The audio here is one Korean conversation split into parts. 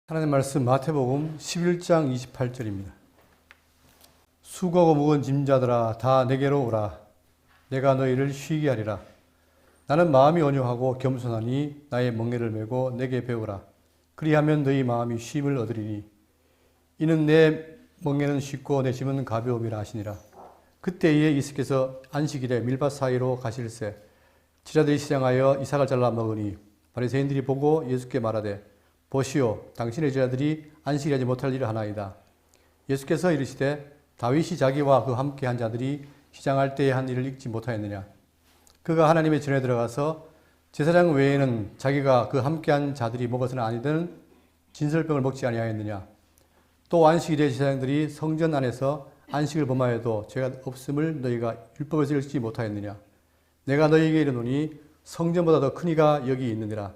하나님 말씀 마태복음 11장 28절입니다. 수고하고 무거운 짐자들아 다 내게로 오라. 내가 너희를 쉬게 하리라. 나는 마음이 온유하고 겸손하니 나의 멍에를 메고 내게 배우라. 그리하면 너희 마음이 쉼을 얻으리니 이는 내 멍에는 쉽고 내 짐은 가벼움이라 하시니라. 그때에 이스께서 안식일에 밀밭 사이로 가실새 제자들이 시장하여 이삭을 잘라 먹으니 바리새인들이 보고 예수께 말하되 보시오, 당신의 제자들이 안식일하지 못할 일을 하나이다. 예수께서 이르시되 다윗이 자기와 그 함께 한 자들이 시장할 때에 한 일을 잊지 못하였느냐. 그가 하나님의 전에 들어가서 제사장 외에는 자기가 그 함께 한 자들이 먹어서는 아니든 진설병을 먹지 아니하였느냐. 또 안식일에 제사장들이 성전 안에서 안식을 범하여도 죄가 없음을 너희가 율법에서 읽지 못하였느냐. 내가 너희에게 이르노니 성전보다 더 큰 이가 여기 있느니라.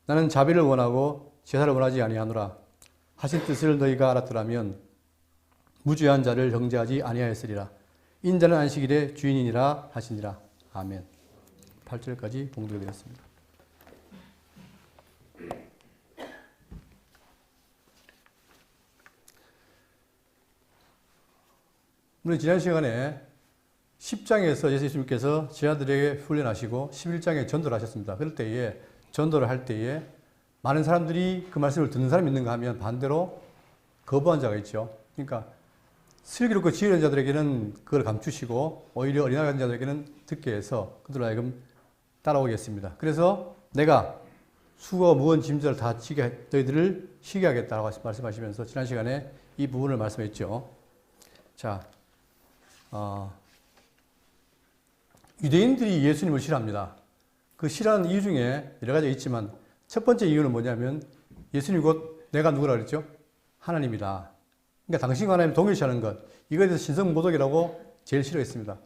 나는 자비를 원하고 제사를 원하지 아니하노라 하신 뜻을 너희가 알았더라면 무죄한 자를 정죄하지 아니하였으리라. 인자는 안식일의 주인이니라 하시니라. 아멘. 8절까지 봉독해 드렸습니다. 우리 지난 시간에 10장에서 예수님께서 제자들에게 훈련하시고 11장에 전도를 하셨습니다. 그럴 때에 전도를 할 때에 많은 사람들이 그 말씀을 듣는 사람이 있는가 하면 반대로 거부한 자가 있죠. 그러니까 슬기롭고 지혜로운 자들에게는 그걸 감추시고 오히려 어린아이 자들에게는 듣게 해서 그들로 하여금 따라오겠습니다. 그래서 내가 수고와 무거운 짐들을 다 지게 너희들을 쉬게 하겠다라고 말씀하시면서 지난 시간에 이 부분을 말씀했죠. 자, 유대인들이 예수님을 싫어합니다. 그 싫어하는 이유 중에 여러 가지가 있지만 첫 번째 이유는 뭐냐면 예수님 곧 내가 누구라 그랬죠? 하나님이다. 그러니까 당신과 하나님 동일시하는 것. 이거에 대해서 신성모독이라고 제일 싫어했습니다.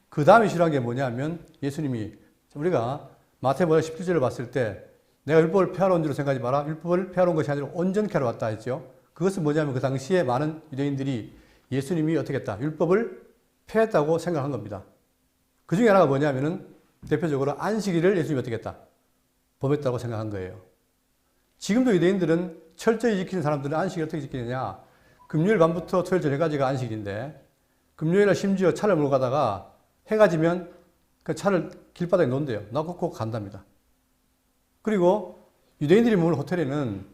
그 다음에 싫어한 게 뭐냐면 예수님이 우리가 마태복음 17절을 봤을 때 내가 율법을 폐하러 온 줄로 생각하지 마라. 율법을 폐하러 온 것이 아니라 온전케 하러 왔다 했죠. 그것은 뭐냐면 그 당시에 많은 유대인들이 예수님이 어떻게 했다? 율법을 폐했다고 생각한 겁니다. 그 중에 하나가 뭐냐면은 대표적으로 안식일을 예수님이 어떻게 했다? 범했다고 생각한 거예요. 지금도 유대인들은 철저히 지키는 사람들은 안식일을 어떻게 지키느냐. 금요일 밤부터 토요일 저녁까지가 안식일인데 금요일날 심지어 차를 몰고 가다가 해가 지면 그 차를 길바닥에 놓는대요. 놔놓고 간답니다. 그리고 유대인들이 머무는 호텔에는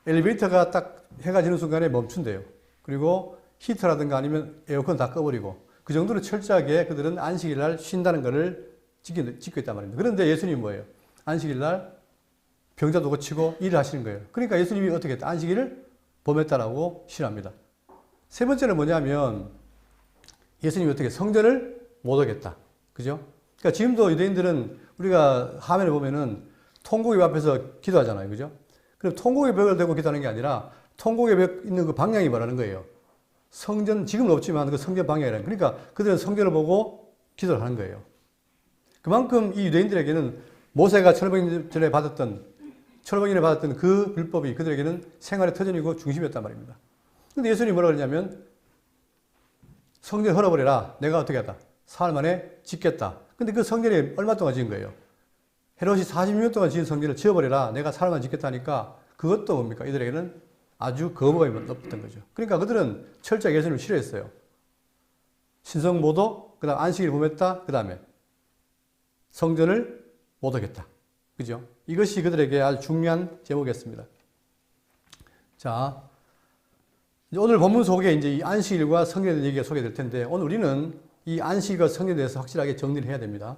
엘리베이터가 딱 해가 지는 순간에 멈춘대요. 그리고 히터라든가 아니면 에어컨 다 꺼버리고 그 정도로 철저하게 그들은 안식일날 쉰다는 것을 지키고 있단 말입니다. 그런데 예수님이 뭐예요? 안식일날 병자도 고치고 일을 하시는 거예요. 그러니까 예수님이 어떻게 했다? 안식일을 범했다라고 싫어합니다. 세 번째는 뭐냐면 예수님이 어떻게 성전을 못 오겠다. 그죠? 그러니까 지금도 유대인들은 우리가 화면에 보면은 통곡의 앞에서 기도하잖아요. 그죠? 그럼 통곡의 벽을 대고 기도하는 게 아니라 통곡의 벽 있는 그 방향이 뭐라는 거예요? 성전, 지금은 없지만 그 성전 방향이라는 거예요. 그러니까 그들은 성전을 보고 기도를 하는 거예요. 그만큼 이 유대인들에게는 모세가 철번기 전에 받았던 그 율법이 그들에게는 생활의 터전이고 중심이었단 말입니다. 근데 예수님이 뭐라고 그러냐면 성전 헐어버려라. 내가 어떻게 하다? 사흘 만에 짓겠다. 근데 그 성전이 얼마 동안 지은 거예요? 헤롯이 40년 동안 지은 성전을 지어버려라. 내가 사흘 만에 짓겠다 하니까 그것도 뭡니까? 이들에게는 아주 거부감이 높았던 거죠. 그러니까 그들은 철저하게 예수님을 싫어했어요. 신성모독, 그 다음 안식일을 범했다, 그 다음에 성전을 못 오겠다. 그죠? 이것이 그들에게 아주 중요한 제목이었습니다. 자, 오늘 본문 속에 이제 이 안식일과 성전에 대한 얘기가 소개될 텐데, 오늘 우리는 이 안식일과 성전에 대해서 확실하게 정리를 해야 됩니다.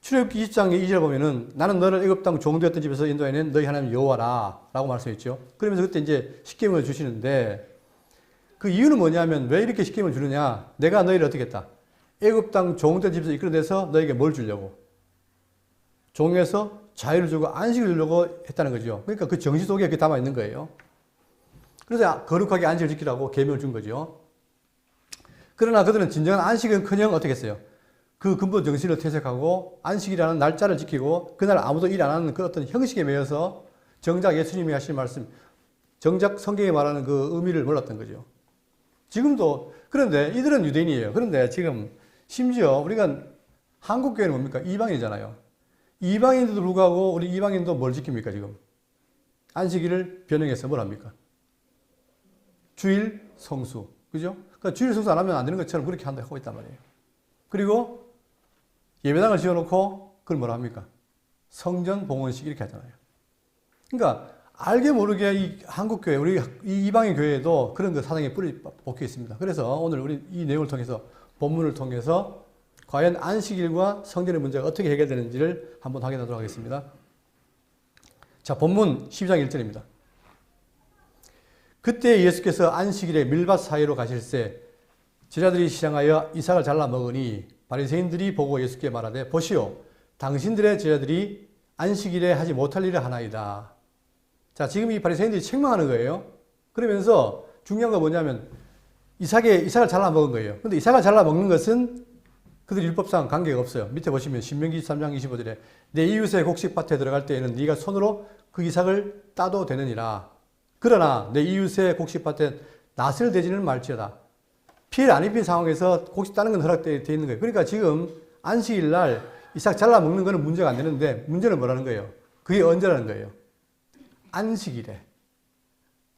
출애굽기 20장 2절 보면은 나는 너를 애굽 땅 종되었던 집에서 인도해낸 너희 하나님 여호와라 라고 말씀했죠. 그러면서 그때 이제 십계명을 주시는데 그 이유는 뭐냐면 왜 이렇게 십계명을 주느냐? 내가 너희를 어떻게 했다? 애굽 땅 종된 집에서 이끌어내서 너에게 뭘 주려고? 종에서 자유를 주고 안식을 주려고 했다는 거죠. 그러니까 그 정신 속에 그게 담아 있는 거예요. 그래서 거룩하게 안식을 지키라고 계명을 준 거죠. 그러나 그들은 진정한 안식은커녕 어떻게 했어요? 그 근본 정신을 퇴색하고 안식이라는 날짜를 지키고 그날 아무도 일 안 하는 그 어떤 형식에 매여서 정작 예수님이 하신 말씀, 정작 성경에 말하는 그 의미를 몰랐던 거죠. 지금도 그런데 이들은 유대인이에요. 그런데 지금 심지어 우리가 한국 교회는 뭡니까? 이방인이잖아요. 이방인들도 불구하고 우리 이방인도 뭘 지킵니까 지금? 안식일을 변형해서 뭘 합니까? 주일 성수. 그죠? 그러니까 주일 성수 안 하면 안 되는 것처럼 그렇게 하고 있단 말이에요. 그리고 예배당을 지어놓고 그걸 뭐라 합니까? 성전 봉헌식 이렇게 하잖아요. 그러니까 알게 모르게 이 한국교회, 우리 이 이방인 교회에도 그런 그 사상이 뿌리 박혀 있습니다. 그래서 오늘 우리 이 내용을 통해서 본문을 통해서 과연 안식일과 성전의 문제가 어떻게 해결되는지를 한번 확인하도록 하겠습니다. 자, 본문 12장 1절입니다. 그때 예수께서 안식일에 밀밭 사이로 가실새 제자들이 시장하여 이삭을 잘라 먹으니 바리새인들이 보고 예수께 말하되 보시오 당신들의 제자들이 안식일에 하지 못할 일을 하나이다. 자, 지금 이 바리새인들이 책망하는 거예요. 그러면서 중요한 건 뭐냐면 이삭을 잘라 먹은 거예요. 근데 이삭을 잘라 먹는 것은 그들 율법상 관계가 없어요. 밑에 보시면 신명기 3장 25절에 내 이웃의 곡식밭에 들어갈 때에는 네가 손으로 그 이삭을 따도 되느니라. 그러나 내 이웃의 곡식밭에 낫을 대지는 말지어다. 피해를 안 입힌 상황에서 곡식 따는 건 허락되어 있는 거예요. 그러니까 지금 안식일 날 이삭 잘라 먹는 거는 문제가 안 되는데 문제는 뭐라는 거예요? 그게 언제라는 거예요? 안식일에.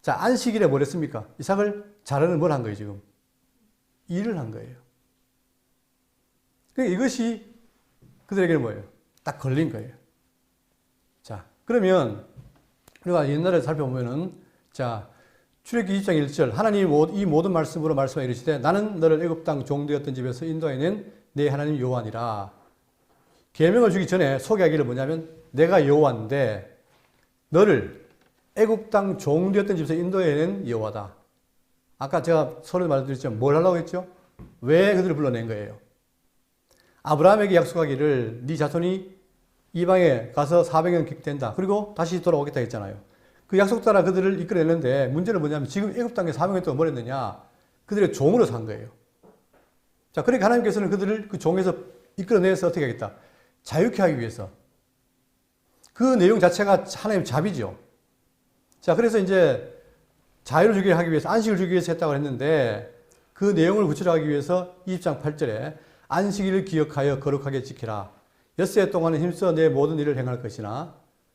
자, 안식일에 뭘 했습니까? 이삭을 자르는 뭘 한 거예요, 지금? 일을 한 거예요. 그러니까 이것이 그들에게는 뭐예요? 딱 걸린 거예요. 자, 그러면 우리가 옛날에 살펴보면은 자, 출애굽기 20장 1절 하나님이 이 모든 말씀으로 말씀하여 이르시되 나는 너를 애굽 땅 종되었던 집에서 인도해낸 내 하나님 여호와니라. 계명을 주기 전에 소개하기를 뭐냐면 내가 여호와인데 너를 애굽 땅 종되었던 집에서 인도해낸 여호와다. 아까 제가 서로 말씀드렸죠. 뭘 하려고 했죠? 왜 그들을 불러낸 거예요? 아브라함에게 약속하기를 네 자손이 이방에 가서 400년 된다. 그리고 다시 돌아오겠다 했잖아요. 그 약속 따라 그들을 이끌어내는데 문제는 뭐냐면 지금 애굽 땅에 400년 동안 뭘 했느냐? 그들의 종으로 산 거예요. 자, 그러니까 하나님께서는 그들을 그 종에서 이끌어내서 어떻게 하겠다? 자유케 하기 위해서. 그 내용 자체가 하나님 자비죠. 자, 그래서 이제 자유를 주게 하기 위해서, 안식을 주기 위해서 했다고 했는데 그 내용을 구체화하기 위해서 20장 8절에 안식일을 기억하여 거룩하게 지키라. 엿새 동안은 힘써 내 모든 일을 행할 것이나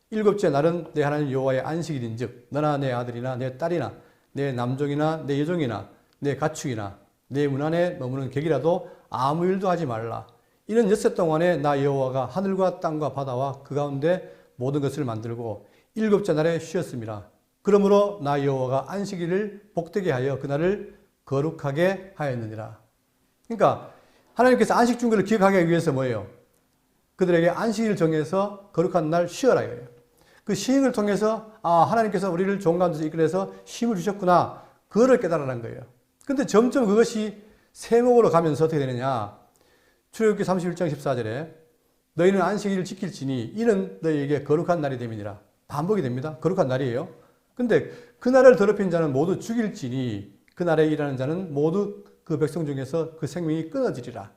일곱째 날은 내 하나님 여호와의 안식일인즉 너나 내 아들이나 내 딸이나 내 남종이나 내 여종이나 내 가축이나 내 문 안에 머무는 객이라도 아무 일도 하지 말라. 이는 엿새 동안에 나 여호와가 하늘과 땅과 바다와 그 가운데 모든 것을 만들고 일곱째 날에 쉬었습니다. 그러므로 나 여호와가 안식일을 복되게 하여 그날을 거룩하게 하였느니라. 그러니까 하나님께서 안식 준 것을 기억하기 하기 위해서 뭐예요? 그들에게 안식일을 정해서 거룩한 날 쉬어라 이거예요. 그 시행을 통해서 하나님께서 우리를 좋은 가운데서 이끌어서 쉼을 주셨구나. 그거를 깨달으라는 거예요. 근데 점점 그것이 세목으로 가면서 어떻게 되느냐. 출애굽기 31장 14절에 너희는 안식일을 지킬지니 이는 너희에게 거룩한 날이 됨이니라. 반복이 됩니다. 거룩한 날이에요. 근데 그 날을 더럽힌 자는 모두 죽일지니 그 날에 일하는 자는 모두 그 백성 중에서 그 생명이 끊어지리라.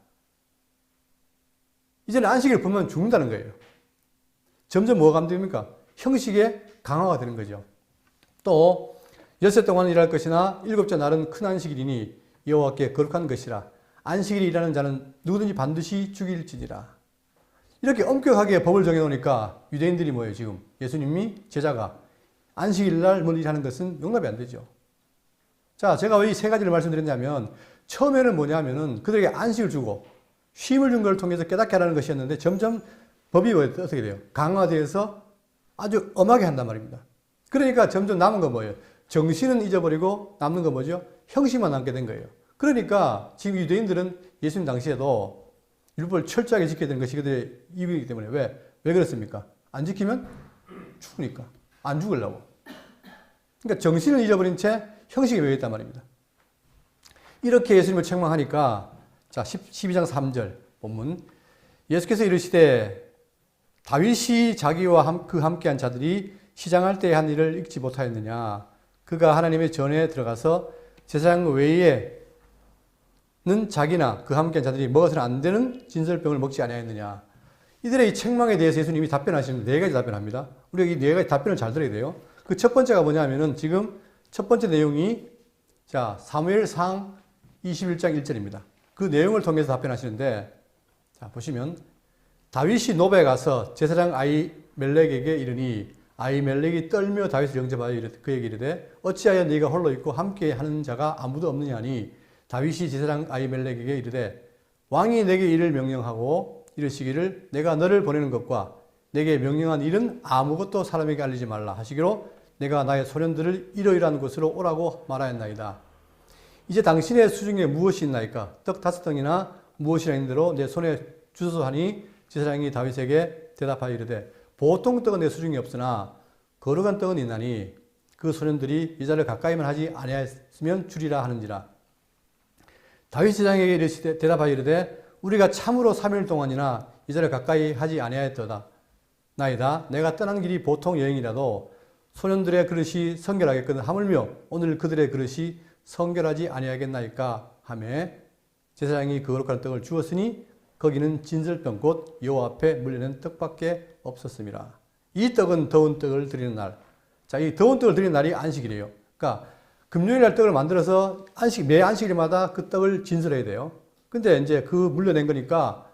이제는 안식일을 보면 죽는다는 거예요. 점점 뭐가 감됩니까? 형식의 강화가 되는 거죠. 또 엿새 동안 일할 것이나 일곱째 날은 큰 안식일이니 여호와께 거룩한 것이라. 안식일에 일하는 자는 누구든지 반드시 죽일지니라. 이렇게 엄격하게 법을 정해놓으니까 유대인들이 뭐예요 지금? 예수님이 제자가 안식일 날 뭘 일하는 것은 용납이 안 되죠. 자, 제가 왜 이 세 가지를 말씀드렸냐면 처음에는 뭐냐면은 그들에게 안식을 주고 쉼을 준 걸 통해서 깨닫게 하라는 것이었는데 점점 법이 어떻게 돼요? 강화되어서 아주 엄하게 한단 말입니다. 그러니까 점점 남은 건 뭐예요? 정신은 잊어버리고 남는 건 뭐죠? 형식만 남게 된 거예요. 그러니까 지금 유대인들은 예수님 당시에도 율법을 철저하게 지켜야 되는 것이 그들의 이유이기 때문에 왜 그렇습니까? 안 지키면 죽으니까. 안 죽으려고. 그러니까 정신을 잊어버린 채 형식에 매여있단 말입니다. 이렇게 예수님을 책망하니까 자 12장 3절 본문 예수께서 이르시되 다윗이 자기와 그 함께한 자들이 시장할 때에 한 일을 읽지 못하였느냐. 그가 하나님의 전에 들어가서 제사장 외에는 자기나 그 함께한 자들이 먹어서는 안 되는 진설병을 먹지 아니하였느냐. 이들의 이 책망에 대해서 예수님이 답변하시는 네 가지 답변합니다. 우리가 이 네 가지 답변을 잘 들어야 돼요. 그 첫 번째가 뭐냐면은 지금 첫 번째 내용이 자 사무엘상 21장 1절입니다. 그 내용을 통해서 답변하시는데 자 보시면 다윗이 노베에 가서 제사장 아히멜렉에게 이르니 아히멜렉이 떨며 다윗을 영접하여 그에게 이르되 어찌하여 네가 홀로 있고 함께 하는 자가 아무도 없느냐니 다윗이 제사장 아히멜렉에게 이르되 왕이 내게 이를 명령하고 이르시기를 내가 너를 보내는 것과 내게 명령한 일은 아무것도 사람에게 알리지 말라 하시기로 내가 나의 소년들을 이러이러한 곳으로 오라고 말하였나이다. 이제 당신의 수중에 무엇이 있나이까? 떡 5덩이나 무엇이나 있는 대로 내 손에 주소서 하니 제사장이 다윗에게 대답하여 이르되 보통 떡은 내 수중에 없으나 거룩한 떡은 있나니 그 소년들이 이자를 가까이만 하지 아니하였으면 주리라 하는지라. 다윗 제사장에게 대답하여 이르되 우리가 참으로 3일 동안이나 이자를 가까이 하지 아니하였도다. 나이다 내가 떠난 길이 보통 여행이라도 소년들의 그릇이 성결하겠거든 하물며 오늘 그들의 그릇이 성결하지 아니하겠나이까 하며 제사장이 그 거룩한 떡을 주었으니 거기는 진설병 곧 여호와 앞에 물려낸 떡밖에 없었습니다. 이 떡은 더운 떡을 드리는 날. 자, 이 더운 떡을 드리는 날이 안식일이에요. 그러니까 금요일 날 떡을 만들어서 매 안식일마다 그 떡을 진설해야 돼요. 근데 이제 그 물려낸 거니까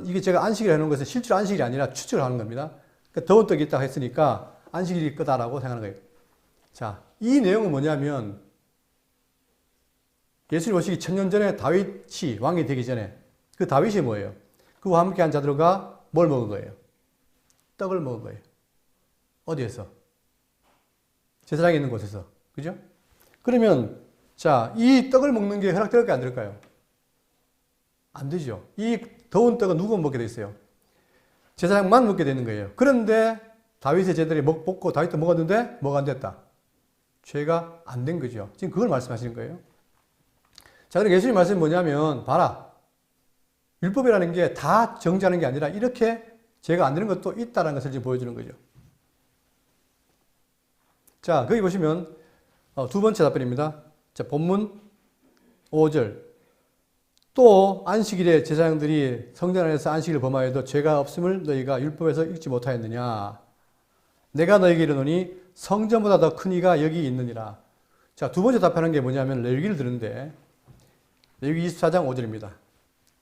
이게 제가 안식일 해놓은 것은 실제로 안식일이 아니라 추측을 하는 겁니다. 그러니까 더운 떡이 있다고 했으니까 안식일일 거다라고 생각하는 거예요. 자, 이 내용은 뭐냐면 예수님 오시기 1000년 전에 다윗이 왕이 되기 전에 그 다윗이 뭐예요? 그와 함께 한 자들과 뭘 먹은 거예요? 떡을 먹은 거예요. 어디에서? 제사장에 있는 곳에서. 그죠? 그러면 자, 이 떡을 먹는 게 허락될까요? 안 될까요? 안 되죠. 이 더운 떡은 누가 먹게 돼 있어요? 제사장만 먹게 되는 거예요. 그런데 다윗의 제들이 먹고 다윗도 먹었는데 뭐가 안 됐다? 죄가 안 된 거죠. 지금 그걸 말씀하시는 거예요. 자, 그럼 예수님 말씀이 뭐냐면 봐라. 율법이라는 게 다 정죄하는 게 아니라 이렇게 죄가 안 되는 것도 있다는 것을 지금 보여주는 거죠. 자, 거기 보시면 두 번째 답변입니다. 자, 본문 5절. 또 안식일에 제사장들이 성전 안에서 안식일을 범하여도 죄가 없음을 너희가 율법에서 읽지 못하였느냐. 내가 너희에게 이르노니 성전보다 더 큰 이가 여기 있느니라. 자, 두 번째 답하는 게 뭐냐면 레위기를 드는데 레위기 24장 5절입니다.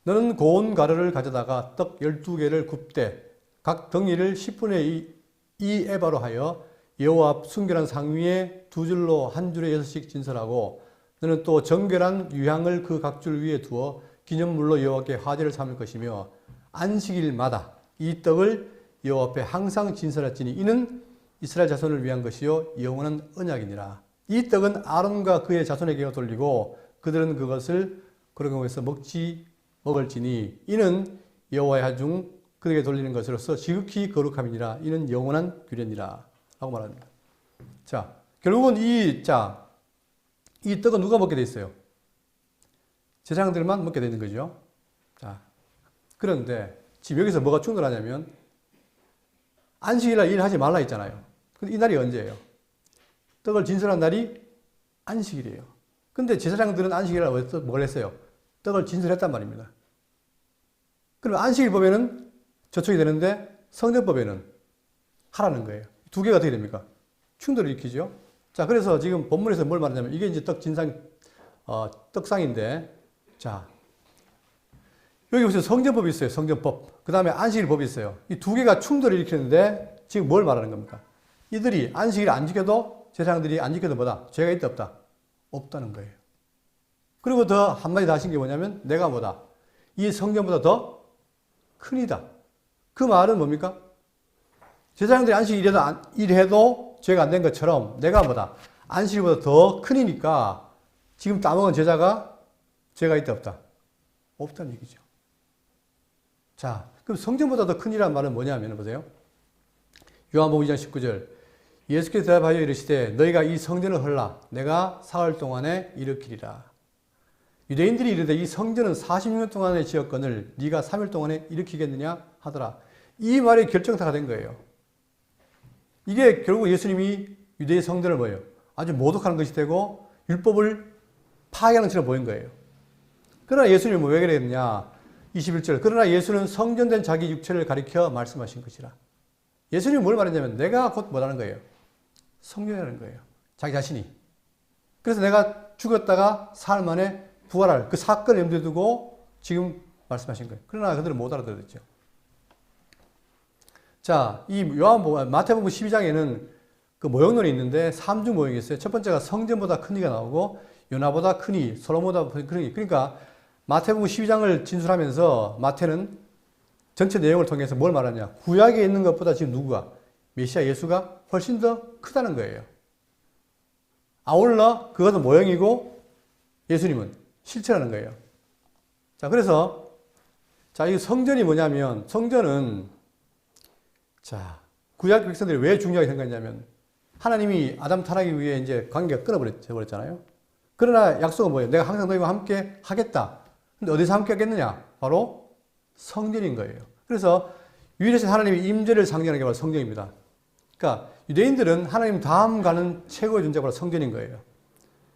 너는 고운 가루를 가져다가 떡 12개를 굽되 각 덩이를 10분의 2 에바로 하여 여호와 앞 순결한 상 위에 두 줄로 한 줄에 6씩 진설하고 너는 또 정결한 유향을 그 각 줄 위에 두어 기념물로 여호와께 화제를 삼을 것이며 안식일마다 이 떡을 여호와 앞에 항상 진설할지니 이는 이스라엘 자손을 위한 것이요 영원한 언약이니라. 이 떡은 아론과 그의 자손에게 돌리고 그들은 그것을 거룩함에서 먹을지니 이는 여호와의 하중 그에게 돌리는 것으로서 지극히 거룩함이니라. 이는 영원한 규례니라 라고 말합니다. 자, 결국은 이 떡은 누가 먹게 돼 있어요? 제사장들만 먹게 되는 거죠. 자, 그런데 지금 여기서 뭐가 충돌하냐면 안식일날 일하지 말라 했잖아요. 근데 이 날이 언제예요? 떡을 진설한 날이 안식일이에요. 근데 제사장들은 안식일날 뭘 했어요? 떡을 진설했단 말입니다. 그럼 안식일법에는 저촉이 되는데 성전법에는 하라는 거예요. 두 개가 어떻게 됩니까? 충돌을 일으키죠. 자, 그래서 지금 본문에서 뭘 말하냐면 이게 이제 떡상인데, 자, 여기 보세요. 성전법이 있어요. 성전법. 그 다음에 안식일법이 있어요. 이 두 개가 충돌을 일으키는데 지금 뭘 말하는 겁니까? 이들이 안식일 안 지켜도 제사장들이 안 지켜도 뭐다? 죄가 있다 없다? 없다는 거예요. 그리고 더 한마디 더 하신 게 뭐냐면 내가 뭐다? 이 성전보다 더 큰이다. 그 말은 뭡니까? 제사장들이 안식일 일해도 죄가 안 된 것처럼 내가 뭐다? 안식일보다 더 큰이니까 지금 따먹은 제자가 죄가 있다 없다? 없다는 얘기죠. 자, 그럼 성전보다 더 큰이라는 말은 뭐냐면 보세요. 요한복음 2장 19절 예수께서 대답하여 이르시되 너희가 이 성전을 헐라 내가 사흘 동안에 일으키리라. 유대인들이 이르되 이 성전은 46년 동안에 지었거늘 네가 3일 동안에 일으키겠느냐 하더라. 이 말이 결정타가 된 거예요. 이게 결국 예수님이 유대의 성전을 뭐예요? 아주 모독하는 것이 되고 율법을 파괴하는 것처럼 보인 거예요. 그러나 예수님은 왜 그랬느냐? 21절 그러나 예수는 성전된 자기 육체를 가리켜 말씀하신 것이라. 예수님이 뭘 말했냐면 내가 곧 뭐라는 거예요? 성전이라는 거예요. 자기 자신이. 그래서 내가 죽었다가 사흘 만에 부활할 그 사건을 염두에 두고 지금 말씀하신 거예요. 그러나 그들은 못 알아들었죠. 자, 이 마태복음 12장에는 그 모형론이 있는데 3중 모형이 있어요. 첫 번째가 성전보다 큰 이가 나오고 요나보다 큰 이, 솔로몬보다 큰 이. 그러니까 마태복음 12장을 진술하면서 마태는 전체 내용을 통해서 뭘 말하냐. 구약에 있는 것보다 지금 누구가? 메시아 예수가 훨씬 더 크다는 거예요. 아울러 그것은 모형이고 예수님은 실체라는 거예요. 자, 그래서 자, 이 성전이 뭐냐면 성전은 자, 구약 백성들이 왜 중요하게 생각했냐면 하나님이 아담 타락에 의해 이제 관계가 끊어버렸잖아요. 그러나 약속은 뭐예요? 내가 항상 너희와 함께 하겠다. 근데 어디서 함께 하겠느냐? 바로 성전인 거예요. 그래서 유일하신 하나님의 임재를 상징하는 게 바로 성전입니다. 그러니까 유대인들은 하나님 다음 가는 최고의 존재가 바로 성전인 거예요.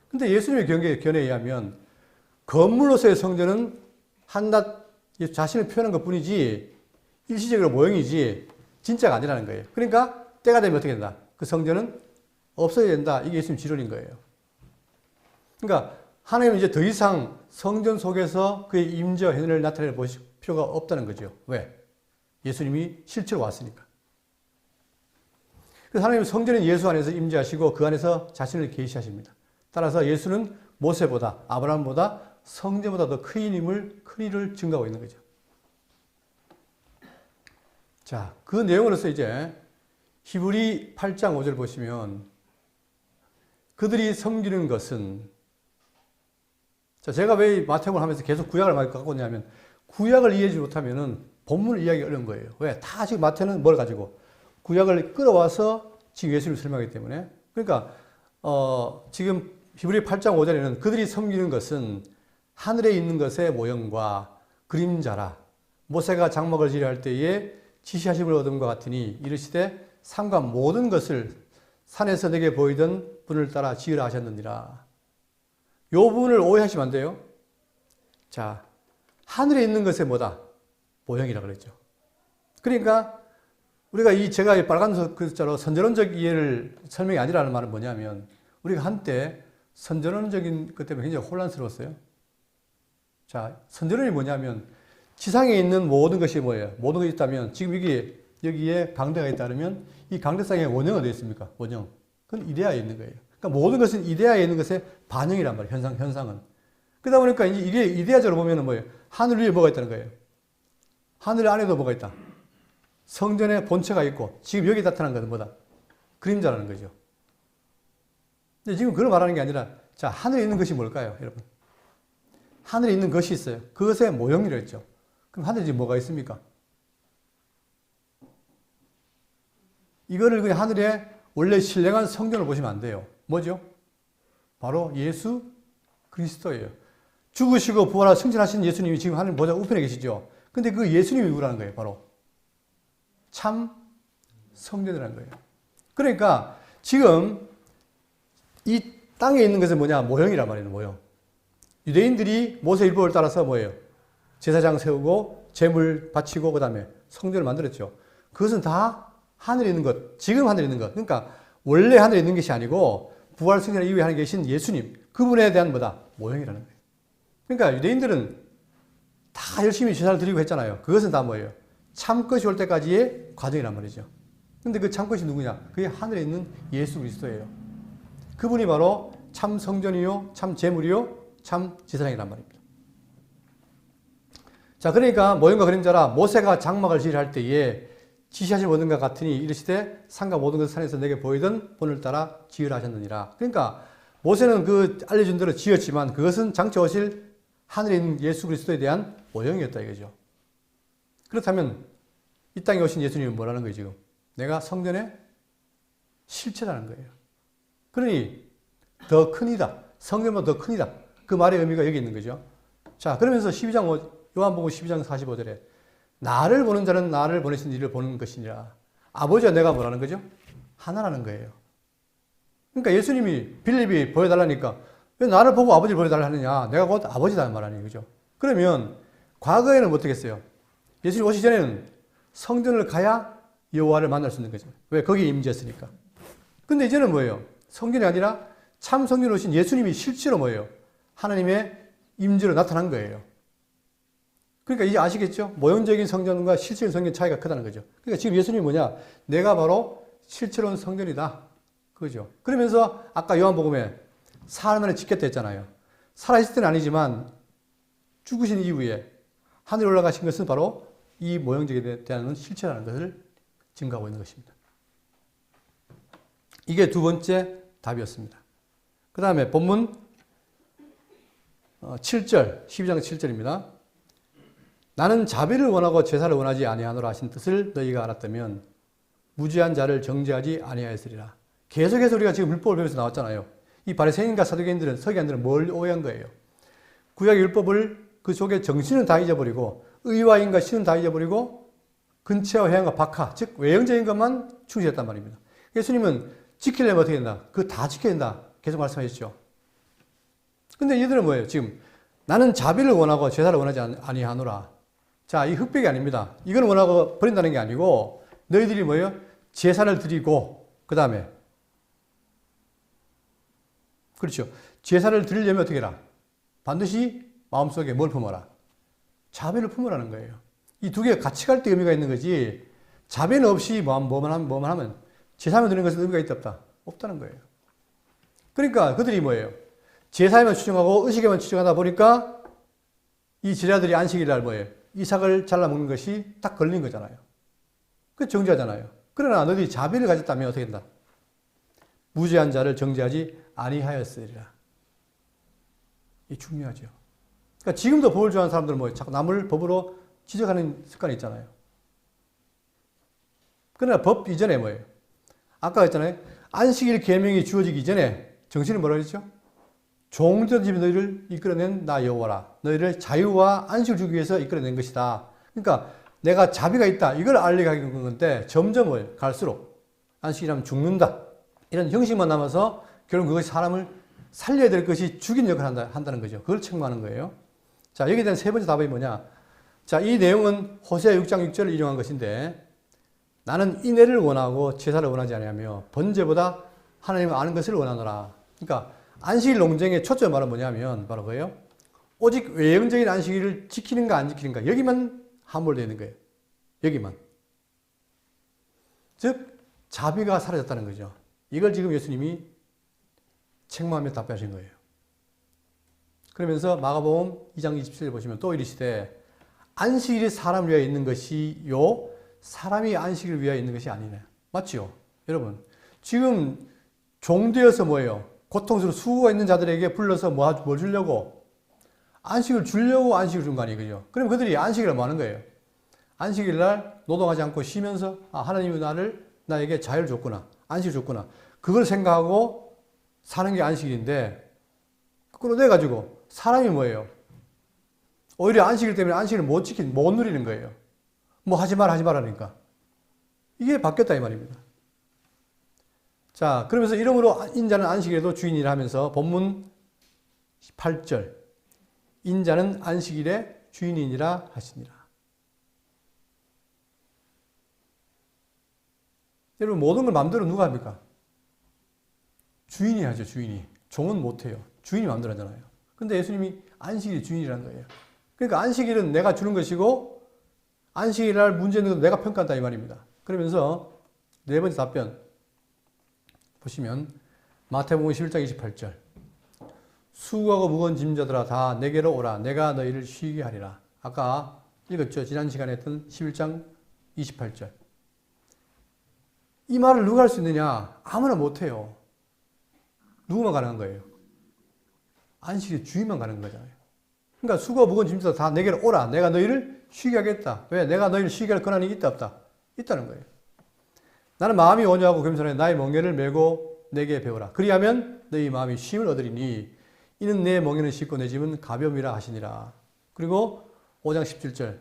근데 예수님의 견해에 의하면 건물로서의 성전은 한낱 자신을 표현한 것 뿐이지 일시적으로 모형이지 진짜가 아니라는 거예요. 그러니까 때가 되면 어떻게 된다? 그 성전은 없어야 된다. 이게 예수님 지론인 거예요. 그러니까 하나님은 이제 더 이상 성전 속에서 그의 임재와 현현을 나타내 보실 필요가 없다는 거죠. 왜? 예수님이 실제로 왔으니까. 그래서 하나님은 성전인 예수 안에서 임재하시고 그 안에서 자신을 계시하십니다. 따라서 예수는 모세보다 아브라함보다 성전보다 더 큰 일을 증거하고 있는 거죠. 자, 그 내용으로서 이제 히브리 8장 5절 보시면 그들이 섬기는 것은 자, 제가 왜 마태복음을 하면서 계속 구약을 많이 갖고 오냐면 구약을 이해하지 못하면은 본문을 이해하기 어려운 거예요. 왜? 다 지금 마태는 뭘 가지고 구약을 끌어와서 지금 예수님을 설명하기 때문에 그러니까 지금 히브리 8장 5절에는 그들이 섬기는 것은 하늘에 있는 것의 모형과 그림자라 모세가 장막을 지으려 할 때에 지시하심을 얻음과 같으니 이르시되 산과 모든 것을 산에서 내게 보이던 분을 따라 지으라 하셨느니라. 요 부분을 오해하시면 안 돼요. 자, 하늘에 있는 것의 뭐다? 모형이라 그랬죠. 그러니까 우리가 제가 빨간 글자로 선전론적 이해를 설명이 아니라는 말은 뭐냐면 우리가 한때 선전론적인 것 때문에 굉장히 혼란스러웠어요. 자, 선전론이 뭐냐면 지상에 있는 모든 것이 뭐예요? 모든 것이 있다면 지금 여기에 강대가 있다면 이 강대상에 원형은 어디 있습니까? 원형. 그건 이데아에 있는 거예요. 그러니까 모든 것은 이데아에 있는 것의 반영이란 말이에요. 현상은. 그러다 보니까 이게 이데아적으로 보면은 뭐예요? 하늘 위에 뭐가 있다는 거예요? 하늘 안에도 뭐가 있다? 성전의 본체가 있고 지금 여기 나타난 것은 뭐다? 그림자라는 거죠. 근데 지금 그걸 말하는 게 아니라 자, 하늘에 있는 것이 뭘까요, 여러분? 하늘에 있는 것이 있어요. 그것의 모형이라고 했죠. 그럼 하늘에 지금 뭐가 있습니까? 이거를 그냥 하늘에 원래 신령한 성전을 보시면 안 돼요. 뭐죠? 바로 예수 그리스도예요. 죽으시고 부활하고 승천하신 예수님이 지금 하늘 보좌 우편에 계시죠. 근데 그 예수님이 누구라는 거예요? 바로 참 성전이라는 거예요. 그러니까 지금 이 땅에 있는 것은 뭐냐? 모형이란 말이에요. 모형. 유대인들이 모세 율법을 따라서 뭐예요? 제사장 세우고 제물 바치고 그 다음에 성전을 만들었죠. 그것은 다 하늘에 있는 것, 지금 하늘에 있는 것. 그러니까 원래 하늘에 있는 것이 아니고 부활 승천 이후에 하는 계신 예수님, 그분에 대한 뭐다? 모형이라는 거예요. 그러니까 유대인들은 다 열심히 제사를 드리고 했잖아요. 그것은 다 뭐예요? 참것이 올 때까지의 과정이란 말이죠. 근데 그 참것이 누구냐? 그게 하늘에 있는 예수 그리스도예요. 그분이 바로 참 성전이요, 참 제물이요, 참 제사장이란 말입니다. 자, 그러니까 모형과 그림자라 모세가 장막을 지으려 할 때에 지시하신 모든 것 같으니 이르시되 산과 모든 것을 산에서 내게 보이던 본을 따라 지으라 하셨느니라. 그러니까 모세는 그 알려준 대로 지었지만 그것은 장차 오실 하늘에 있는 예수 그리스도에 대한 모형이었다 이거죠. 그렇다면 이 땅에 오신 예수님은 뭐라는 거예요 지금? 내가 성전의 실체라는 거예요. 그러니 더 큰이다. 성전보다 더 큰이다. 그 말의 의미가 여기 있는 거죠. 자, 그러면서 요한복음 12장 45절에 나를 보는 자는 나를 보내신 이를 보는 것이니라. 아버지와 내가 뭐라는 거죠? 하나라는 거예요. 그러니까 예수님이 빌립이 보여달라니까 왜 나를 보고 아버지를 보여달라 하느냐. 내가 곧 아버지다 말하는 거죠. 그러면 과거에는 어떻게 했어요? 예수님 오시기 전에는 성전을 가야 여호와를 만날 수 있는 거죠. 왜? 거기에 임재했으니까. 근데 이제는 뭐예요? 성전이 아니라 참 성전에 오신 예수님이 실제로 뭐예요? 하나님의 임재로 나타난 거예요. 그러니까 이제 아시겠죠? 모형적인 성전과 실체적인 성전 차이가 크다는 거죠. 그러니까 지금 예수님이 뭐냐? 내가 바로 실체로운 성전이다. 그죠? 그러면서 아까 요한복음에 사흘 만에 짓겠다 했잖아요. 살아있을 때는 아니지만 죽으신 이후에 하늘에 올라가신 것은 바로 이 모형적에 대한 실체라는 것을 증거하고 있는 것입니다. 이게 두 번째 답이었습니다. 그 다음에 본문 7절, 12장 7절입니다. 나는 자비를 원하고 제사를 원하지 아니하노라 하신 뜻을 너희가 알았다면 무죄한 자를 정죄하지 아니하였으리라. 계속해서 우리가 지금 율법을 배우면서 나왔잖아요. 이 바리새인과 사두개인들은, 서기관들은 뭘 오해한 거예요? 구약의 율법을 그 속에 정신은 다 잊어버리고 의와 인과 신은 다 잊어버리고 근체와 회양과 박하, 즉 외형적인 것만 충실했단 말입니다. 예수님은 지키려면 어떻게 된다? 그거 다 지켜야 된다. 계속 말씀하셨죠. 근데 얘들은 뭐예요? 지금 나는 자비를 원하고 제사를 원하지 아니하노라. 자, 이 흑백이 아닙니다. 이걸 원하고 버린다는 게 아니고 너희들이 뭐예요? 제사를 드리고 그 다음에 그렇죠. 제사를 드리려면 어떻게 해라? 반드시 마음속에 뭘 품어라? 자비를 품으라는 거예요. 이 두 개가 같이 갈 때 의미가 있는 거지 자비는 없이 뭐만 하면 제사만 드리는 것은 의미가 있다 없다? 없다는 거예요. 그러니까 그들이 뭐예요? 제사에만 추정하고 의식에만 추정하다 보니까 이 제자들이 안식일날 뭐예요? 이삭을 잘라 먹는 것이 딱 걸린 거잖아요. 그 정죄하잖아요. 그러나 너희들이 자비를 가졌다면 어떻게 된다? 무죄한 자를 정죄하지 아니하였으리라. 이게 중요하죠. 그러니까 지금도 법을 좋아하는 사람들은 뭐예요? 자꾸 남을 법으로 지적하는 습관이 있잖아요. 그러나 법 이전에 뭐예요? 아까 했잖아요. 안식일 계명이 주어지기 전에 정신은 뭐라 그랬죠? 종된 집이 너희를 이끌어낸 나 여호와라. 너희를 자유와 안식을 주기 위해서 이끌어낸 것이다. 그러니까 내가 자비가 있다. 이걸 알리게 하는 건데 점점 갈수록 안식이라면 죽는다. 이런 형식만 남아서 결국 그것이 사람을 살려야 될 것이 죽인 역할을 한다는 거죠. 그걸 책망하는 거예요. 자, 여기에 대한 세 번째 답이 뭐냐? 자, 이 내용은 호세아 6장 6절을 인용한 것인데 나는 인애를 원하고 제사를 원하지 아니하며 번제보다 하나님을 아는 것을 원하노라. 그러니까 안식일 논쟁의 초점 말은 뭐냐면 바로 그거예요. 오직 외형적인 안식일을 지키는가 안 지키는가 여기만 함몰되어 있는 거예요. 여기만. 즉 자비가 사라졌다는 거죠. 이걸 지금 예수님이 책망하며 답변하신 거예요. 그러면서 마가복음 2장 27절 보시면 또 이르시되 안식일이 사람을 위하여 있는 것이요 사람이 안식일을 위하여 있는 것이 아니네. 맞죠? 여러분 지금 종되어서 뭐예요? 고통스러운 수고가 있는 자들에게 불러서 뭘 주려고? 안식을 주려고 안식을 준 거 아니에요. 그죠? 그럼 그들이 안식일을 뭐 하는 거예요? 안식일 날 노동하지 않고 쉬면서 하나님이 나에게 자유를 줬구나. 안식을 줬구나. 그걸 생각하고 사는 게 안식일인데 끌어내가지고 사람이 뭐예요? 오히려 안식일 때문에 안식일을 못 누리는 거예요. 뭐 하지 말라니까. 이게 바뀌었다 이 말입니다. 자, 그러면서 이러므로 인자는 안식일에도 주인이라 하면서 본문 8절 인자는 안식일의 주인이니라 하시니라. 여러분 모든 걸 마음대로 누가 합니까? 주인이 하죠. 주인이. 종은 못해요. 주인이 마음대로 하잖아요. 근데 예수님이 안식일이 주인이라는 거예요. 그러니까 안식일은 내가 주는 것이고 안식일 날 문제 있는 건 내가 평가한다 이 말입니다. 그러면서 네 번째 답변 보시면 마태복음 11장 28절 수고하고 무거운 짐자들아 다 내게로 오라 내가 너희를 쉬게 하리라. 아까 읽었죠. 지난 시간에 했던 11장 28절. 이 말을 누가 할 수 있느냐? 아무나 못해요. 누구만 가능한 거예요? 안식일 주인만 가능한 거잖아요. 그러니까 수고하고 무거운 짐자들아 다 내게로 오라 내가 너희를 쉬게 하겠다. 왜? 내가 너희를 쉬게 할 권한이 있다 없다? 있다는 거예요. 나는 마음이 온유하고 겸손해 나의 멍에를 메고 내게 배우라. 그리하면 너희 마음이 쉼을 얻으리니 이는 내 멍에는 쉽고 내 짐은 가벼움이라 하시니라. 그리고 5장 17절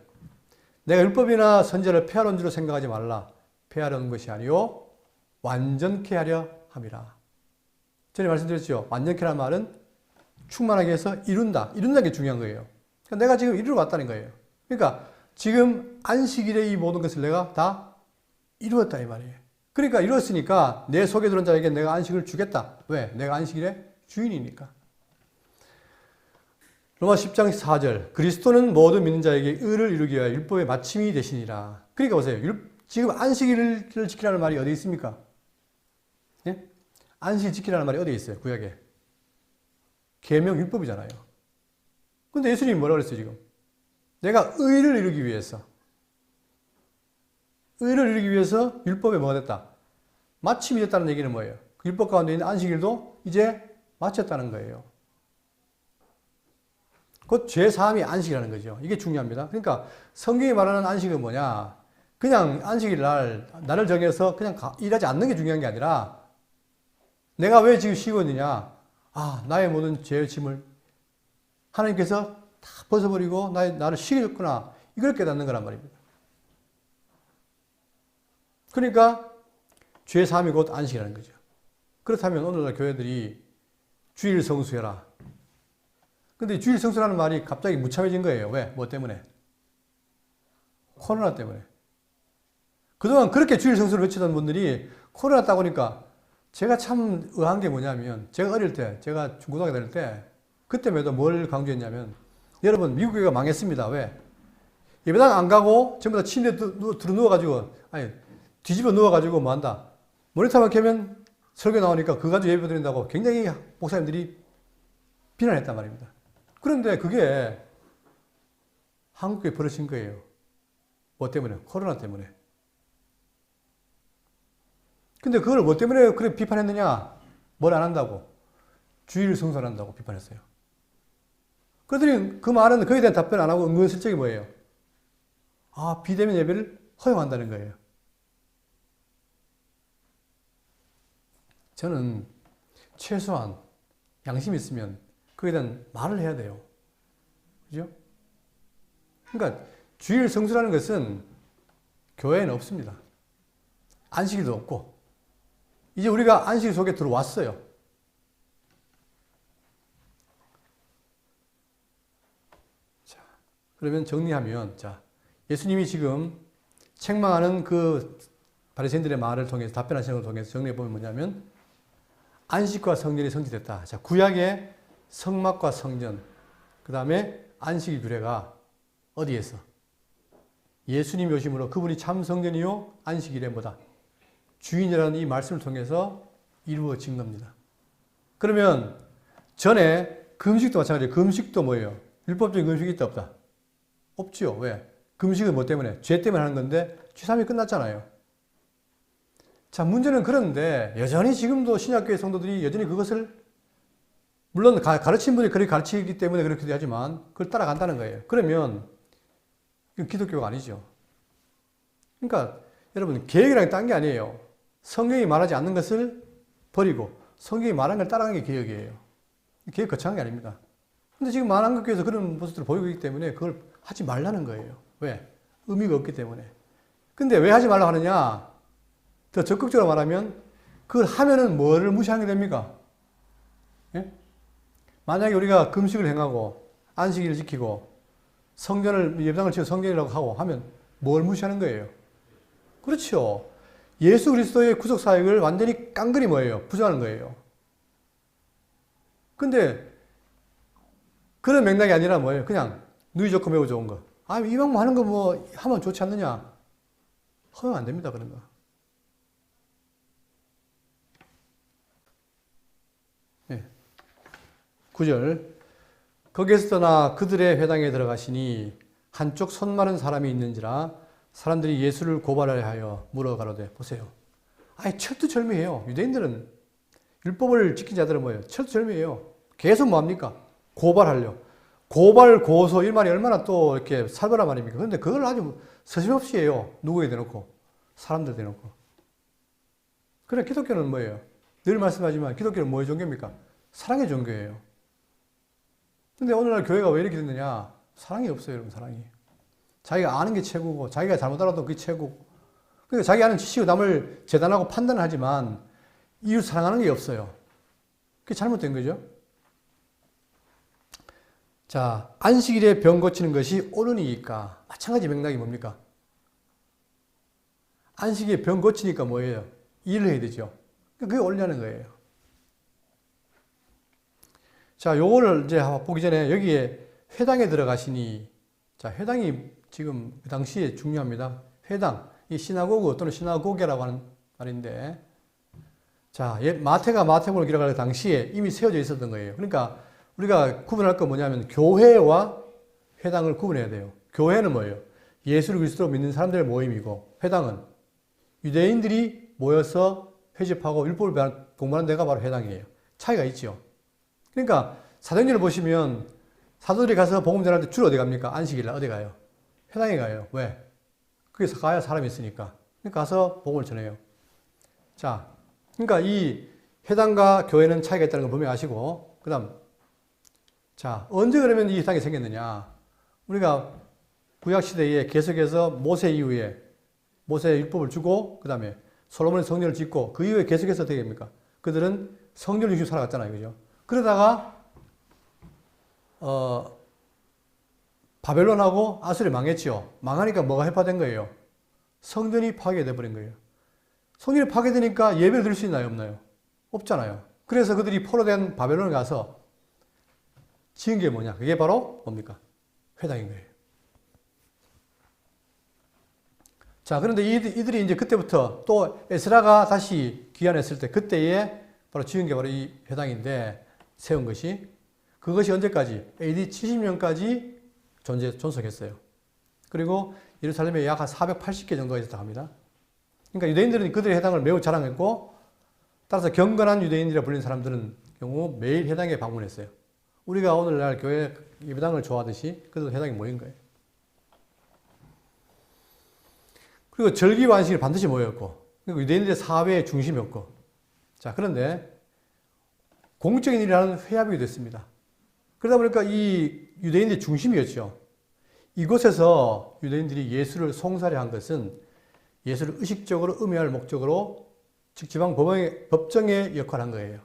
내가 율법이나 선제를 폐하는 줄로 생각하지 말라. 폐하려는 것이 아니요 완전케 하려 함이라. 전에 말씀드렸죠. 완전케라는 말은 충만하게 해서 이룬다는 게 중요한 거예요. 그러니까 내가 지금 이루러 왔다는 거예요. 그러니까 지금 안식일에 이 모든 것을 내가 다 이루었다 이 말이에요. 그러니까 이루었으니까 내 속에 들어온 자에게 내가 안식을 주겠다. 왜? 내가 안식일의 주인이니까. 로마 10장 4절. 그리스도는 모든 믿는 자에게 의를 이루기 위하여 율법의 마침이 되시니라. 그러니까 보세요. 지금 안식일을 지키라는 말이 어디 있습니까? 예? 안식일 지키라는 말이 어디에 있어요? 구약에. 계명 율법이잖아요. 근데 예수님이 뭐라고 그랬어요, 지금? 내가 의를 이루기 위해서. 의를 이루기 위해서 율법에 뭐가 됐다? 마침이 됐다는 얘기는 뭐예요? 그 율법 가운데 있는 안식일도 이제 마쳤다는 거예요. 곧 죄사함이 안식이라는 거죠. 이게 중요합니다. 그러니까 성경이 말하는 안식은 뭐냐? 그냥 안식일 날을 정해서 그냥 일하지 않는 게 중요한 게 아니라 내가 왜 지금 쉬고 있느냐? 아, 나의 모든 죄의 짐을 하나님께서 다 벗어버리고 나를 쉬게 줬구나. 이걸 깨닫는 거란 말입니다. 그러니까 죄 사함이 곧 안식이라는 거죠. 그렇다면 오늘날 교회들이 주일 성수해라. 근데 주일 성수라는 말이 갑자기 무참해진 거예요. 왜? 뭐 때문에? 코로나 때문에. 그동안 그렇게 주일 성수를 외치던 분들이 코로나 따고 보니까 제가 참 의아한 게 뭐냐면 제가 어릴 때, 제가 중고등학교 다닐 때 그때마다 뭘 강조했냐면 여러분 미국 교회가 망했습니다. 왜? 예배당 안 가고 전부 다 침대에 들어 누워가지고 아니 뒤집어 누워가지고 뭐 한다. 모니터만 켜면 설교 나오니까 그거 가지고 예배 드린다고 굉장히 목사님들이 비난했단 말입니다. 그런데 그게 한국에 벌어진 거예요. 뭐 때문에? 코로나 때문에. 근데 그걸 뭐 때문에 그렇게 비판했느냐? 뭘 안 한다고? 주일 성수한다고 비판했어요. 그랬더니 그 말은 거기에 대한 답변 안 하고 은근슬쩍이 뭐예요? 아, 비대면 예배를 허용한다는 거예요. 저는 최소한 양심이 있으면 그에 대한 말을 해야 돼요. 그죠? 그러니까 주일 성수라는 것은 교회에는 없습니다. 안식일도 없고 이제 우리가 안식 속에 들어왔어요. 자, 그러면 정리하면 자, 예수님이 지금 책망하는 그 바리새인들의 말을 통해서 답변하시는 걸 통해서 정리해 보면 뭐냐면 안식과 성전이 성취됐다. 자, 구약의 성막과 성전, 그 다음에 안식일 규례가 어디에서? 예수님 오심으로 그분이 참 성전이요 안식일에 뭐다? 주인이라는 이 말씀을 통해서 이루어진 겁니다. 그러면 전에 금식도 마찬가지예요. 금식도 뭐예요? 율법적인 금식이 있다 없다? 없죠. 왜? 금식은 뭐 때문에? 죄 때문에 하는 건데 취삼이 끝났잖아요. 자, 문제는 그런데 여전히 지금도 신약교회 성도들이 여전히 그것을 물론 가르친 분이 그렇게 가르치기 때문에 그렇게 하지만 그걸 따라간다는 거예요. 그러면 이건 기독교가 아니죠. 그러니까 여러분 개혁이라는 게 딴 게 아니에요. 성경이 말하지 않는 것을 버리고 성경이 말하는 걸 따라가는 게 개혁이에요. 개혁 거창한 게 아닙니다. 근데 지금 한국교회에서 그런 모습들을 보이고 있기 때문에 그걸 하지 말라는 거예요. 왜? 의미가 없기 때문에. 근데 왜 하지 말라고 하느냐? 더 적극적으로 말하면 그걸 하면은 뭐를 무시하게 됩니까? 예? 만약에 우리가 금식을 행하고 안식일을 지키고 성전을 예배당을 지어 성전이라고 하고 하면 뭘 무시하는 거예요? 그렇죠. 예수 그리스도의 구속 사역을 완전히 깡그리 뭐예요? 부정하는 거예요. 근데 그런 맥락이 아니라 뭐예요? 그냥 누이 좋고 매우 좋은 거. 아, 이 방법 하는 거 뭐 하면 좋지 않느냐? 허용 안 됩니다. 그런 거. 네. 9절. 거기에서 떠나 그들의 회당에 들어가시니 한쪽 손 마른 사람이 있는지라 사람들이 예수를 고발하려 하여 물어가로되 보세요. 아니 철두철미해요. 유대인들은 율법을 지킨 자들은 뭐예요? 철두철미해요. 계속 뭐합니까? 고발하려. 고발, 고소 이 말이 얼마나 또 이렇게 살벌한 말입니까? 그런데 그걸 아주 서슴없이 해요. 누구에 대놓고? 사람들 대놓고. 그래 기독교는 뭐예요? 늘 말씀하지만 기독교는 뭐의 종교입니까? 사랑의 종교예요. 근데 오늘날 교회가 왜 이렇게 됐느냐? 사랑이 없어요, 여러분, 사랑이. 자기가 아는 게 최고고, 자기가 잘못 알아도 그게 최고고. 그러니까 자기 아는 지식으로 남을 재단하고 판단을 하지만 이웃 사랑하는 게 없어요. 그게 잘못된 거죠. 자, 안식일에 병 고치는 것이 옳으니까 마찬가지 맥락이 뭡니까? 안식일에 병 고치니까 뭐예요? 일을 해야 되죠. 그게 옳냐는 거예요. 자, 요거를 이제 보기 전에 여기에 회당에 들어가시니. 자, 회당이 지금 그 당시에 중요합니다. 회당, 이 시나고그 또는 시나고게라고 하는 말인데, 자, 마태가 마태복음을 기록할 당시에 이미 세워져 있었던 거예요. 그러니까 우리가 구분할 건 뭐냐면 교회와 회당을 구분해야 돼요. 교회는 뭐예요? 예수를 그리스도로 믿는 사람들의 모임이고, 회당은 유대인들이 모여서 회집하고 율법을 공부하는 데가 바로 회당이에요. 차이가 있죠. 그러니까 사도행전을 보시면 사도들이 가서 복음 전할 때 주로 어디 갑니까? 안식일 날 어디 가요? 회당에 가요. 왜? 거기서 가야 사람이 있으니까. 그러니까 가서 복음을 전해요. 자, 그러니까 이 회당과 교회는 차이가 있다는 걸 분명히 아시고, 그 다음, 자, 언제 그러면 이 회당이 생겼느냐? 우리가 구약시대에 계속해서 모세 이후에 모세의 율법을 주고, 그 다음에 솔로몬의 성전을 짓고, 그 이후에 계속해서 어떻게 됩니까? 그들은 성전 중심으로 살아갔잖아요. 그죠? 그러다가, 바벨론하고 아수리 망했죠. 망하니까 뭐가 해파된 거예요? 성전이 파괴돼 버린 거예요. 성전이 파괴되니까 예배를 드릴 수 있나요? 없나요? 없잖아요. 그래서 그들이 포로된 바벨론에 가서 지은 게 뭐냐? 그게 바로 뭡니까? 회당인 거예요. 자, 그런데 이들이 이제 그때부터 또 에스라가 다시 귀환했을 때 그때에 바로 지은 게 바로 이 회당인데, 세운 것이, 그것이 언제까지? AD 70년까지 존속했어요. 그리고 예루살렘에 약 한 480개 정도가 있었다고 합니다. 그러니까 유대인들은 그들의 회당을 매우 자랑했고, 따라서 경건한 유대인이라 불리는 사람들은 경우 매일 회당에 방문했어요. 우리가 오늘날 교회 예배당을 좋아하듯이 그들도 회당에 모인 거예요. 그리고 절기와 안식일 반드시 모였고, 그리고 유대인들의 사회의 중심이었고, 자, 그런데 공적인 일을 하는 회합이 됐습니다. 그러다 보니까 이 유대인들의 중심이었죠. 이곳에서 유대인들이 예수를 송사려 한 것은 예수를 의식적으로 음해할 목적으로 즉 지방 법정의 역할을 한 거예요.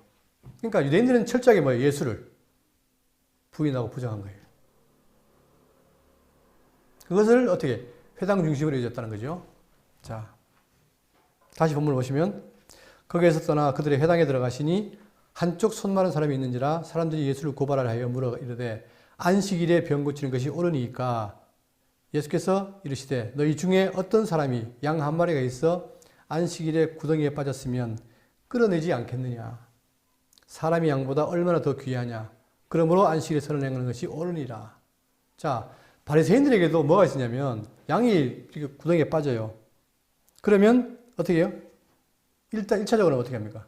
그러니까 유대인들은 철저하게 뭐예요? 예수를 부인하고 부정한 거예요. 그것을 어떻게 회당 중심으로 이어졌다는 거죠. 자, 다시 본문을 보시면 거기에서 떠나 그들의 회당에 들어가시니 한쪽 손 마른 사람이 있는지라 사람들이 예수를 고발하려 하여 물어 이르되 안식일에 병 고치는 것이 옳으니까 예수께서 이르시되 너희 중에 어떤 사람이 양 한 마리가 있어 안식일에 구덩이에 빠졌으면 끌어내지 않겠느냐. 사람이 양보다 얼마나 더 귀하냐. 그러므로 안식일에 선을 행하는 것이 옳으니라. 자, 바리새인들에게도 뭐가 있었냐면 양이 구덩이에 빠져요. 그러면 어떻게 해요? 일단 1차적으로 어떻게 합니까?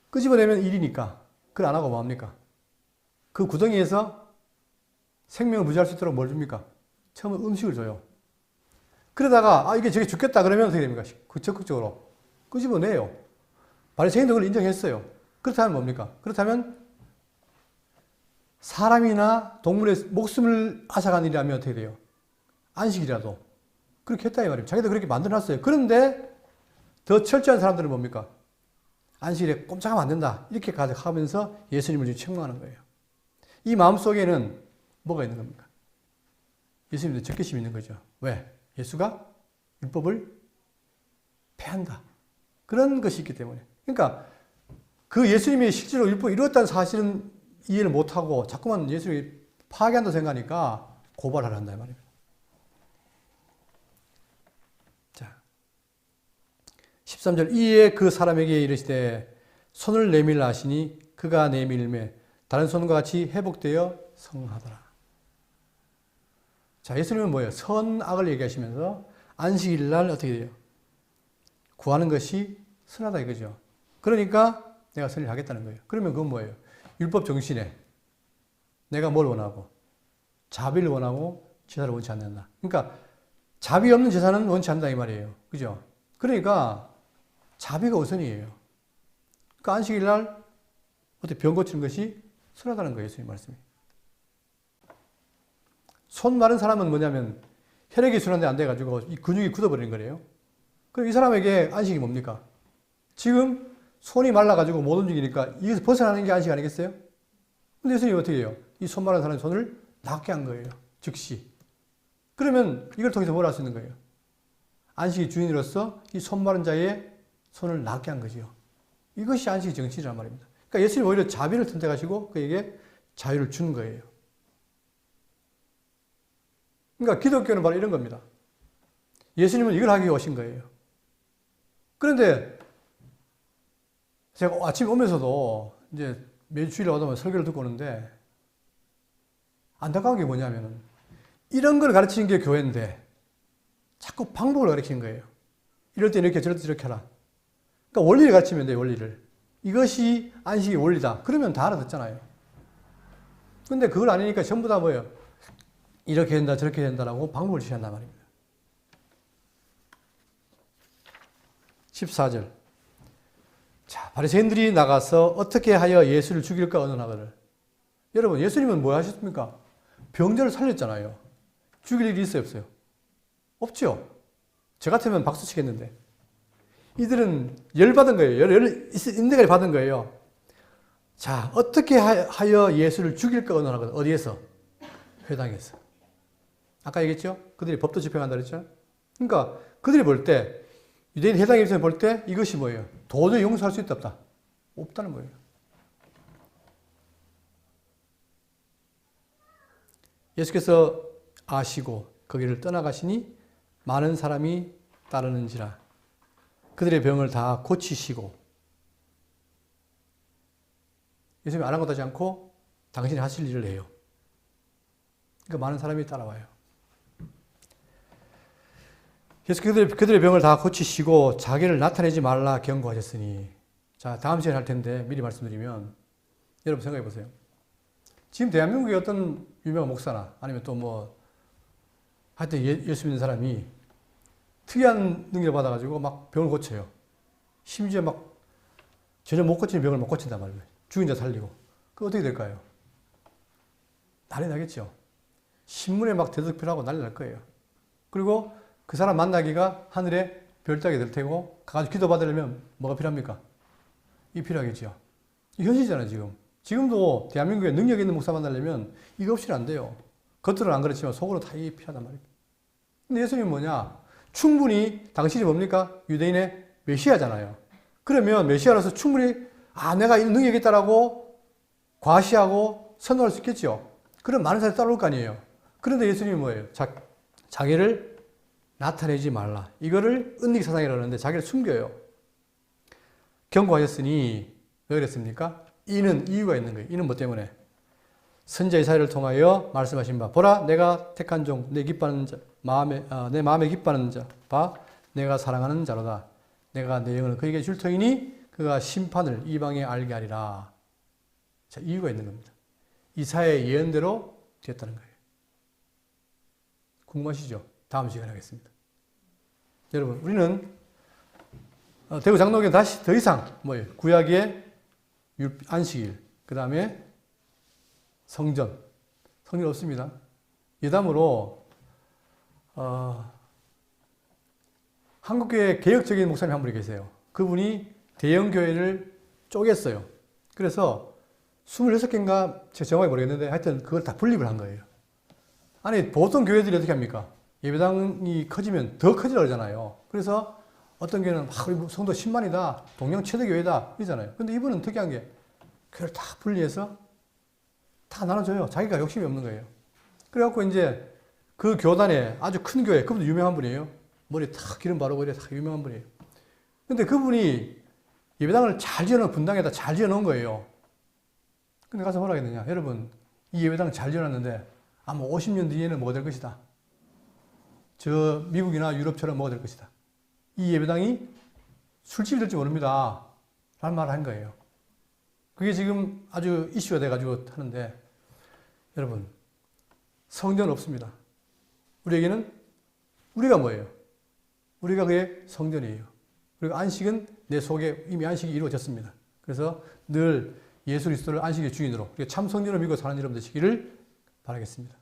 끄집어내면 일이니까 그걸 안 하고 뭐합니까? 그 구덩이에서 생명을 유지할 수 있도록 뭘 줍니까? 처음에 음식을 줘요. 그러다가 이게 저게 죽겠다 그러면 어떻게 됩니까? 적극적으로 끄집어내요. 바리새인도 그걸 인정했어요. 그렇다면 뭡니까? 그렇다면 사람이나 동물의 목숨을 앗아간 일이라면 어떻게 돼요? 안식이라도 그렇게 했다 이 말이에요. 자기도 그렇게 만들어놨어요. 그런데 더 철저한 사람들은 뭡니까? 안식일에 꼼짝하면 안 된다. 이렇게 가득하면서 예수님을 지금 책망하는 거예요. 이 마음속에는 뭐가 있는 겁니까? 예수님도 적개심이 있는 거죠. 왜? 예수가 율법을 폐한다. 그런 것이 있기 때문에. 그러니까 그 예수님이 실제로 율법을 이루었다는 사실은 이해를 못하고 자꾸만 예수를 파괴한다 생각하니까 고발을 한다 이 말입니다. 자, 13절 이에 그 사람에게 이르시되 손을 내밀라 하시니 그가 내밀매 다른 손과 같이 회복되어 성하더라. 자, 예수님은 뭐예요? 선악을 얘기하시면서 안식일 날 어떻게 돼요? 구하는 것이 선하다 이거죠. 그러니까 내가 선을 하겠다는 거예요. 그러면 그건 뭐예요? 율법 정신에 내가 뭘 원하고 자비를 원하고 제사를 원치 않는다. 그러니까 자비 없는 제사는 원치 않는다 이 말이에요. 그죠? 그러니까 자비가 우선이에요. 그러니까 안식일 날 어떻게 병 고치는 것이 선하다는 거예요. 예수님 말씀이. 손 마른 사람은 뭐냐면 혈액이 순환이 안 돼가지고 이 근육이 굳어버리는 거래요. 그럼 이 사람에게 안식이 뭡니까? 지금 손이 말라가지고 못 움직이니까 이것을 벗어나는 게 안식 아니겠어요? 근데 예수님이 어떻게 해요? 이 손 마른 사람의 손을 낫게 한 거예요. 즉시. 그러면 이걸 통해서 뭘 할 수 있는 거예요? 안식의 주인으로서 이 손 마른 자의 손을 낫게 한 거죠. 이것이 안식의 정신이란 말입니다. 그러니까 예수님이 오히려 자비를 선택하시고 그에게 자유를 주는 거예요. 그러니까 기독교는 바로 이런 겁니다. 예수님은 이걸 하기 위해 오신 거예요. 그런데 제가 아침에 오면서도 이제 매주 주일에 오다 보면 설교를 듣고 오는데 안타까운 게 뭐냐면은 이런 걸 가르치는 게 교회인데 자꾸 방법을 가르치는 거예요. 이럴 때 이렇게 저럴 때 저렇게 하라. 그러니까 원리를 가르치면 돼요. 원리를. 이것이 안식의 원리다. 그러면 다 알아듣잖아요. 근데 그걸 아니니까 전부 다 뭐예요? 이렇게 된다 저렇게 된다라고 방법을 제시한단 말입니다. 14절. 자, 바리새인들이 나가서 어떻게 하여 예수를 죽일까 의논하거늘. 여러분, 예수님은 뭐 하셨습니까? 병자를 살렸잖아요. 죽일 일이 있어요, 없어요? 없죠. 저 같으면 박수 치겠는데. 이들은 열받은 거예요. 인내를 받은 거예요. 자, 어떻게 하여 예수를 죽일까 의논하거든. 어디에서? 회당에서. 아까 얘기했죠? 그들이 법도 집행한다 그랬죠? 그러니까 그들이 볼 때, 유대인 회당의 입장에서 볼 때 이것이 뭐예요? 도저히 용서할 수 있다 없다? 없다는 거예요. 예수께서 아시고 거기를 떠나가시니 많은 사람이 따르는지라 그들의 병을 다 고치시고 예수님이 아랑곳하지 않고 당신이 하실 일을 해요. 그러니까 많은 사람이 따라와요. 그래서 그들의 병을 다 고치시고 자기를 나타내지 말라 경고하셨으니 자 다음 시간에 할 텐데 미리 말씀드리면 여러분 생각해 보세요. 지금 대한민국의 어떤 유명한 목사나 아니면 또 뭐 하여튼 예수 믿는 사람이 특이한 능력을 받아가지고 막 병을 고쳐요. 심지어 막 전혀 못 고치는 병을 못 고친단 말이에요. 죽은 자 살리고. 그거 어떻게 될까요? 난리 나겠죠. 신문에 막 대득표하고 난리 날 거예요. 그리고 그 사람 만나기가 하늘에 별따기 될 테고 가가지고 기도 받으려면 뭐가 필요합니까? 이 필요하겠죠. 이 현실이잖아요, 지금. 지금도 대한민국에 능력 있는 목사 만나려면 이거 없이는 안 돼요. 겉으로는 안 그렇지만 속으로 다 필요하단 말이에요. 근데 예수님은 뭐냐? 충분히 당신이 뭡니까? 유대인의 메시아잖아요. 그러면 메시아로서 충분히 내가 이 능력이 있다라고 과시하고 선언할 수 있겠죠. 그럼 많은 사람이 따라올 거 아니에요. 그런데 예수님이 뭐예요? 자기를 나타내지 말라. 이거를 은닉사상이라고 하는데 자기를 숨겨요. 경고하셨으니 왜 그랬습니까? 이는 이유가 있는 거예요. 이는 뭐 때문에? 선지자 이사야를 통하여 말씀하신 바 보라 내가 택한 종 내 기뻐하는 자 내 마음에 기뻐하는 자 봐 내가 사랑하는 자로다. 내가 내 영을 그에게 줄 터이니 그가 심판을 이방에 알게 하리라. 자, 이유가 있는 겁니다. 이사야의 예언대로 됐다는 거예요. 궁금하시죠? 다음 시간에 하겠습니다. 여러분, 우리는 대구 장로교는 다시 더 이상 뭐예요? 구약의 안식일, 그 다음에 성전 없습니다. 예담으로 한국교회 개혁적인 목사님 한 분이 계세요. 그분이 대형교회를 쪼갰어요. 그래서 26개인가 제가 정확히 모르겠는데 하여튼 그걸 다 분립을 한 거예요. 아니 보통 교회들이 어떻게 합니까? 예배당이 커지면 더 커지려고 그러잖아요. 그래서 어떤 교회는 성도 10만이다. 동양 최대 교회다. 이러잖아요. 근데 이분은 특이한 게 교회를 다 분리해서 다 나눠줘요. 자기가 욕심이 없는 거예요. 그래갖고 이제 그 교단에 아주 큰 교회, 그분도 유명한 분이에요. 머리 탁 기름 바르고 이래 다 유명한 분이에요. 근데 그분이 예배당을 잘 지어놓은 분당에다 잘 지어놓은 거예요. 근데 가서 뭐라 했느냐. 여러분, 이 예배당 잘 지어놨는데 아마 50년 뒤에는 뭐가 될 것이다. 저 미국이나 유럽처럼 뭐가 될 것이다. 이 예배당이 술집이 될지 모릅니다. 라는 말을 한 거예요. 그게 지금 아주 이슈가 돼가지고 하는데 여러분 성전 없습니다. 우리에게는 우리가 뭐예요? 우리가 그의 성전이에요. 그리고 안식은 내 속에 이미 안식이 이루어졌습니다. 그래서 늘 예수 그리스도를 안식의 주인으로 참 성전을 믿고 사는 여러분 되시기를 바라겠습니다.